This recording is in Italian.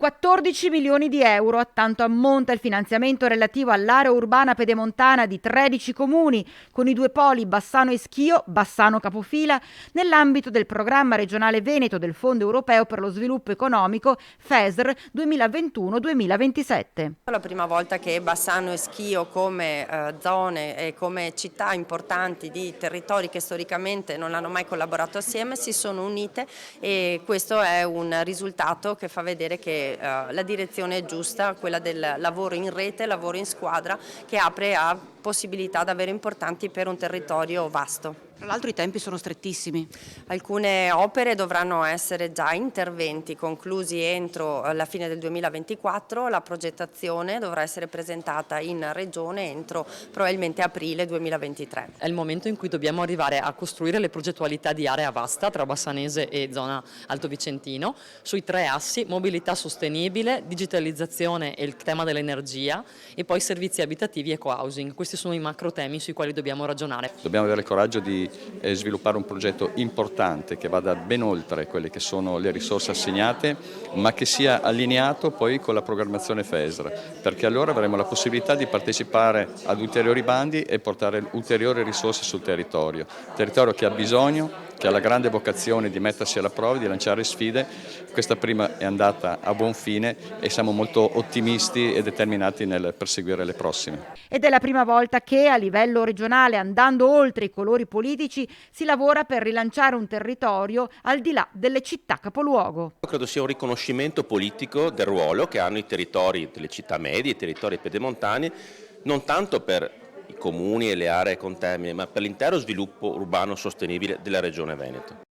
14 milioni di euro, a tanto ammonta il finanziamento relativo all'area urbana pedemontana di 13 comuni, con i due poli Bassano e Schio, Bassano capofila, nell'ambito del programma regionale Veneto del Fondo Europeo per lo Sviluppo Economico FESR 2021-2027. È la prima volta che Bassano e Schio come zone e come città importanti di territori che storicamente non hanno mai collaborato assieme si sono unite, e questo è un risultato che fa vedere che la direzione è giusta, quella del lavoro in rete, lavoro in squadra, che apre a possibilità davvero importanti per un territorio vasto. Tra l'altro i tempi sono strettissimi. Alcune opere dovranno essere già interventi conclusi entro la fine del 2024, la progettazione dovrà essere presentata in regione entro probabilmente aprile 2023. È il momento in cui dobbiamo arrivare a costruire le progettualità di area vasta tra Bassanese e zona Alto Vicentino, sui 3 assi: mobilità sostenibile, digitalizzazione e il tema dell'energia, e poi servizi abitativi e co-housing. Questi sono i macro temi sui quali dobbiamo ragionare. Dobbiamo avere il coraggio di sviluppare un progetto importante che vada ben oltre quelle che sono le risorse assegnate, ma che sia allineato poi con la programmazione FESR, perché allora avremo la possibilità di partecipare ad ulteriori bandi e portare ulteriori risorse sul territorio che ha bisogno, che ha la grande vocazione di mettersi alla prova, di lanciare sfide. Questa prima è andata a buon fine e siamo molto ottimisti e determinati nel perseguire le prossime. Ed è la prima volta che a livello regionale, andando oltre i colori politici, si lavora per rilanciare un territorio al di là delle città capoluogo. Credo sia un riconoscimento politico del ruolo che hanno i territori delle città medie, i territori pedemontani, non tanto per i comuni e le aree contermini, ma per l'intero sviluppo urbano sostenibile della Regione Veneto.